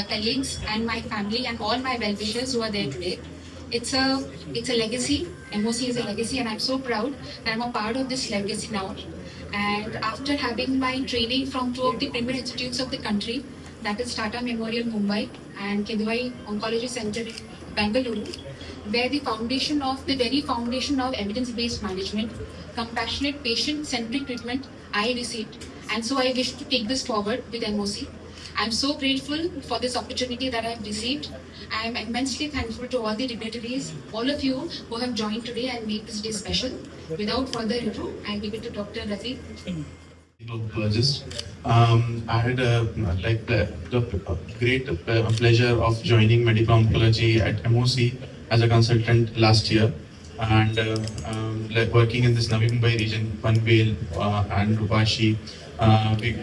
colleagues and my family and all my well-wishers who are there today. It's a legacy. MOC is a legacy, and I'm so proud that I'm a part of this legacy now. And after having my training from two of the premier institutes of the country, that is Tata Memorial Mumbai and Kedivai Oncology Center in Bengaluru, where the very foundation of evidence-based management, compassionate patient-centric treatment I received. And so I wish to take this forward with MOC. I'm so grateful for this opportunity that I've received. I'm immensely thankful to all the dignitaries, all of you who have joined today and made this day special. Without further ado, I give it to Dr. Rafi. Oncologist. I had the great pleasure of joining medical oncology at MOC as a consultant last year, and working in this Navi Mumbai region, Panvel and Vashi. We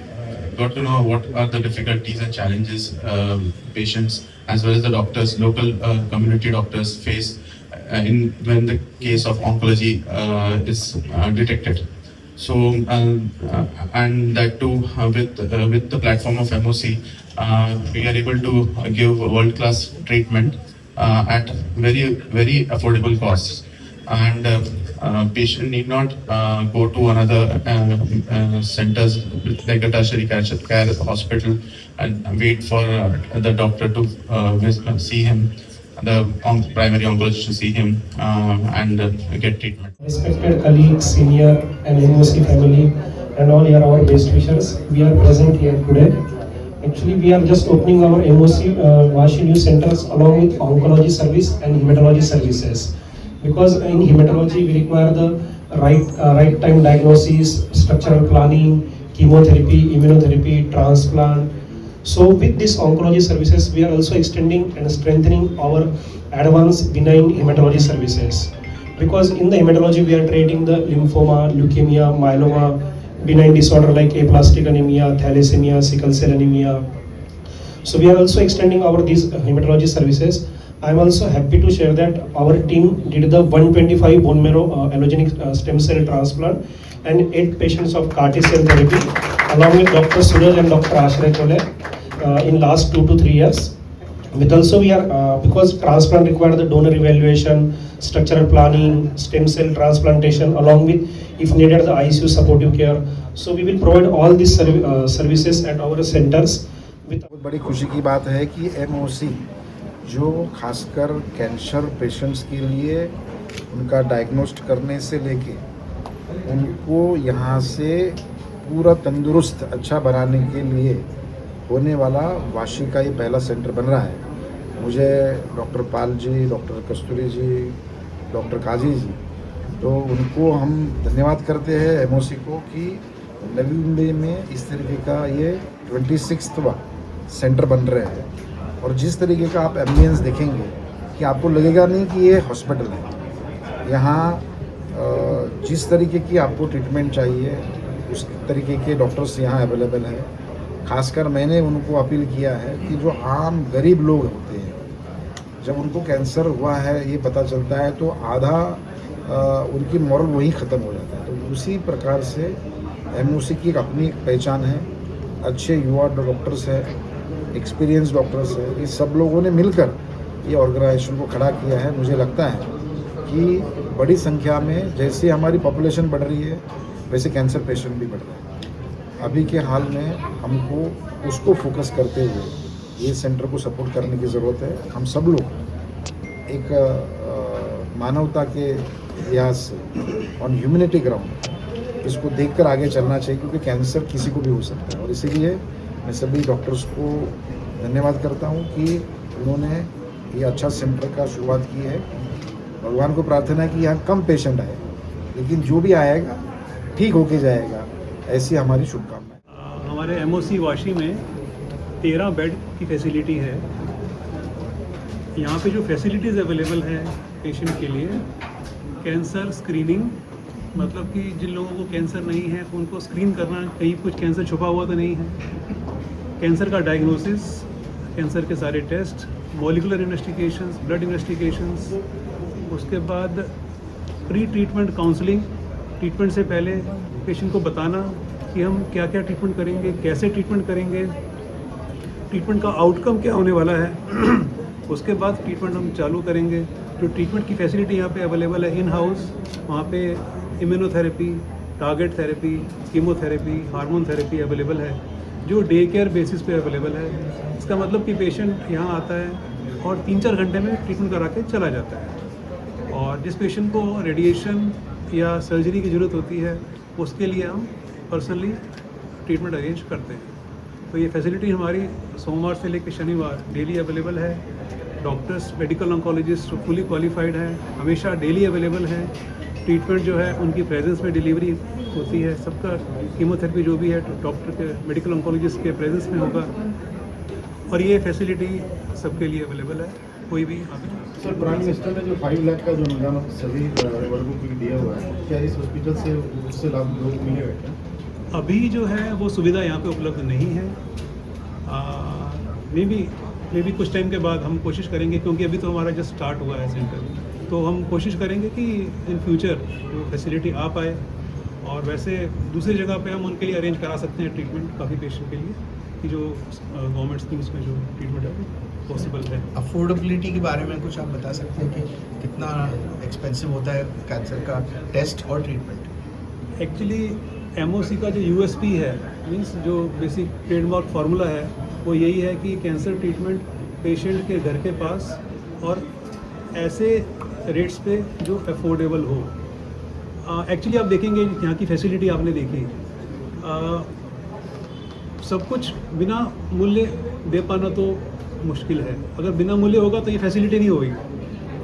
got to know what are the difficulties and challenges patients as well as the doctors, local community doctors face when the case of oncology is detected. So and that too with the platform of MOC, we are able to give world-class treatment at very affordable costs, and patient need not go to another centers like a tertiary care hospital and wait for the doctor to see him, the primary oncologist to see him and get treatment. Respected colleagues, senior and MOC family, and all here our best wishers, we are present here today. Actually, we are just opening our MOC Vashi new centers along with oncology service and hematology services. Because in hematology, we require the right time diagnosis, structural planning, chemotherapy, immunotherapy, transplant. So with this oncology services, we are also extending and strengthening our advanced benign hematology services. Because in the hematology, we are treating the lymphoma, leukemia, myeloma, benign disorder like aplastic anemia, thalassemia, sickle cell anemia. So we are also extending these hematology services. I am also happy to share that our team did the 125 bone marrow allogenic stem cell transplant and 8 patients of CAR T cell therapy along with Dr. Suraj and Dr. Ashray Chole in last 2 to 3 years. With also we are because transplant require the donor evaluation, structural planning, stem cell transplantation along with if needed the ICU supportive care. So we will provide all these services at our centers. बहुत बड़ी खुशी की बात है कि MOC जो खासकर cancer patients के लिए उनका डायग्नोस्ट करने से लेके उनको यहाँ से पूरा तंदुरुस्त अच्छा बनाने के लिए होने वाला वाशी का ये पहला सेंटर बन रहा है। मुझे डॉक्टर पाल जी, डॉक्टर कस्तूरी जी, डॉक्टर काजी जी, तो उनको हम धन्यवाद करते हैं MOC को कि नवी मुंबई में इस तरीके का ये 26वां सेंटर बन रहे हैं। और जिस तरीके का आप एम्बियंस देखेंगे कि आपको लगेगा नहीं कि ये हॉस्पिटल है। यहाँ जिस तरीके की आपको ट्रीटमेंट चाहिए उस तरीके के डॉक्टर्स यहाँ अवेलेबल है। खासकर मैंने उनको अपील किया है कि जो आम गरीब लोग होते हैं, जब उनको कैंसर हुआ है ये पता चलता है तो आधा उनकी मॉरल वही ख़त्म हो जाता है। तो उसी प्रकार से MOC की एक अपनी पहचान है। अच्छे युवा डॉक्टर्स है, एक्सपीरियंस डॉक्टर्स है, ये सब लोगों ने मिलकर ये ऑर्गेनाइजेशन को खड़ा किया है। मुझे लगता है कि बड़ी संख्या में जैसे हमारी पॉपुलेशन बढ़ रही है वैसे कैंसर पेशेंट भी बढ़ रहे हैं। अभी के हाल में हमको उसको फोकस करते हुए ये सेंटर को सपोर्ट करने की ज़रूरत है। हम सब लोग एक मानवता के लिहाज से ऑन ह्यूमैनिटी ग्राउंड इसको देखकर आगे चलना चाहिए, क्योंकि कैंसर किसी को भी हो सकता है। और इसीलिए मैं सभी डॉक्टर्स को धन्यवाद करता हूं कि उन्होंने ये अच्छा सेंटर का शुरुआत की है। भगवान को प्रार्थना है कि यहाँ कम पेशेंट आए, लेकिन जो भी आएगा ठीक होके जाएगा, ऐसी हमारी शुभकामनाएं। हमारे MOC वाशी में 13 बेड की फैसिलिटी है। यहाँ पे जो फैसिलिटीज़ अवेलेबल है पेशेंट के लिए, कैंसर स्क्रीनिंग, मतलब कि जिन लोगों को कैंसर नहीं है तो उनको स्क्रीन करना, कहीं कुछ कैंसर छुपा हुआ तो नहीं है। कैंसर का डायग्नोसिस, कैंसर के सारे test, molecular investigations, blood investigations, उसके बाद प्री ट्रीटमेंट काउंसलिंग, ट्रीटमेंट से पहले पेशेंट को बताना कि हम क्या क्या ट्रीटमेंट करेंगे, कैसे ट्रीटमेंट करेंगे, ट्रीटमेंट का आउटकम क्या होने वाला है उसके बाद ट्रीटमेंट हम चालू करेंगे। जो ट्रीटमेंट की फैसिलिटी यहाँ पे अवेलेबल है इन हाउस, वहाँ पे immunotherapy, target therapy, chemotherapy, hormone therapy available है, जो डे केयर बेसिस पे अवेलेबल है। इसका मतलब कि पेशेंट यहाँ आता है और 3-4 घंटे में ट्रीटमेंट करा के चला जाता है। और जिस पेशेंट को रेडिएशन या सर्जरी की ज़रूरत होती है उसके लिए हम पर्सनली ट्रीटमेंट अरेंज करते हैं। तो ये फैसिलिटी हमारी सोमवार से लेकर शनिवार डेली अवेलेबल है। Doctors, medical oncologist fully qualified हैं, हमेशा डेली अवेलेबल हैं। ट्रीटमेंट जो है उनकी प्रेजेंस में डिलीवरी होती है, सबका कीमोथेरेपी जो भी है डॉक्टर के, मेडिकल ऑन्कोलॉजिस्ट के प्रेजेंस में होगा। और ये फैसिलिटी सबके लिए अवेलेबल है, कोई भी सर, प्राइम मिनिस्टर ने जो 5 लाख का जो अनुदान सभी वर्गों को दिया हुआ है, क्या इस हॉस्पिटल से उससे लाभ लोग मिलेगा क्या? अभी जो है वो सुविधा यहाँ पे उपलब्ध नहीं है। मे बी कुछ टाइम के बाद हम कोशिश करेंगे, क्योंकि अभी तो हमारा जस्ट स्टार्ट हुआ है सेंटर, तो हम कोशिश करेंगे कि इन फ्यूचर वो फैसिलिटी आ पाए। और वैसे दूसरी जगह पे हम उनके लिए अरेंज करा सकते हैं ट्रीटमेंट काफ़ी पेशेंट के लिए, कि जो गवर्नमेंट स्कीम्स में जो ट्रीटमेंट है पॉसिबल है। अफोर्डेबिलिटी के बारे में कुछ आप बता सकते हैं कि कितना एक्सपेंसिव होता है कैंसर का टेस्ट और ट्रीटमेंट? एक्चुअली एमओसी का जो यूएसपी है, मींस जो बेसिक ट्रेडमार्क फार्मूला है, वो यही है कि कैंसर ट्रीटमेंट पेशेंट के घर के पास और ऐसे रेट्स पे जो अफोर्डेबल हो। एक्चुअली आप देखेंगे यहाँ की फैसिलिटी आपने देखी, सब कुछ बिना मूल्य दे पाना तो मुश्किल है। अगर बिना मूल्य होगा तो ये फैसिलिटी नहीं होगी।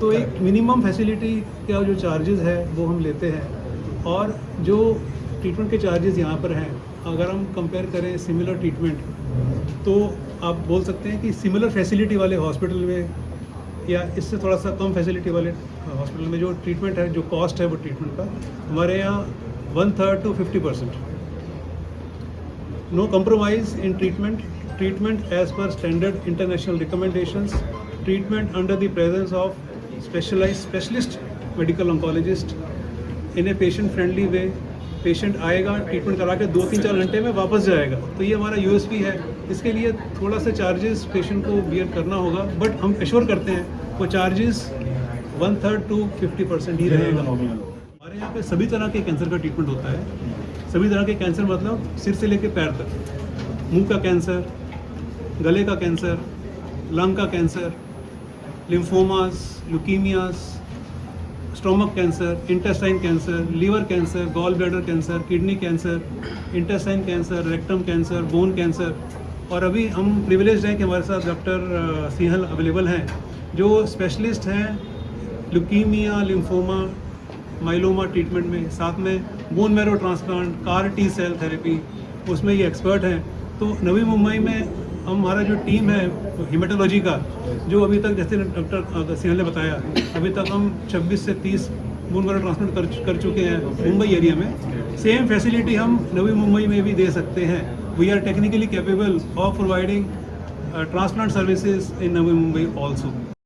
तो एक मिनिमम फैसिलिटी का जो चार्जेस है वो हम लेते हैं। और जो ट्रीटमेंट के चार्जेस यहाँ पर हैं, अगर हम कंपेयर करें सिमिलर ट्रीटमेंट, तो आप बोल सकते हैं कि सिमिलर फैसिलिटी वाले हॉस्पिटल में या इससे थोड़ा सा कम फैसिलिटी वाले हॉस्पिटल में जो ट्रीटमेंट है, जो कॉस्ट है वो ट्रीटमेंट का, हमारे यहाँ 1/3 to 50%। No compromise in treatment as per standard international recommendations, treatment under the presence of specialist medical oncologist in a patient friendly way। Patient आएगा, ट्रीटमेंट करा के 2-3-4 घंटे में वापस जाएगा। तो ये हमारा यूएसपी है। इसके लिए थोड़ा सा चार्जेस पेशेंट को बियर करना होगा, बट हम एश्योर करते हैं वो चार्जेस 1/3 to 50% ही रहेगा। हमारे यहाँ पे सभी तरह के कैंसर का ट्रीटमेंट होता है। सभी तरह के कैंसर मतलब सिर से लेकर पैर तक, मुंह का कैंसर, गले का कैंसर, लंग का cancer, lymphomas, leukaemias, stomach cancer, intestine cancer, liver cancer, gallbladder cancer, kidney cancer, intestine cancer, rectum cancer, bone cancer. और अभी हम प्रिविलेज्ड हैं कि हमारे साथ डॉक्टर सिंहल अवेलेबल हैं, जो स्पेशलिस्ट हैं ल्यूकीमिया, लिम्फोमा, माइलोमा ट्रीटमेंट में, साथ में bone marrow transplant, car T cell therapy, उसमें ये एक्सपर्ट हैं। तो नवी मुंबई में हमारा जो टीम है हेमेटोलॉजी का, जो अभी तक जैसे डॉक्टर सिंहल ने बताया, अभी तक हम 26 से 30 बोन मैरो ट्रांसप्लांट कर चुके हैं मुंबई एरिया में। सेम फैसिलिटी हम नवी मुंबई में भी दे सकते हैं। We are technically capable of providing transplant services in Navi Mumbai also.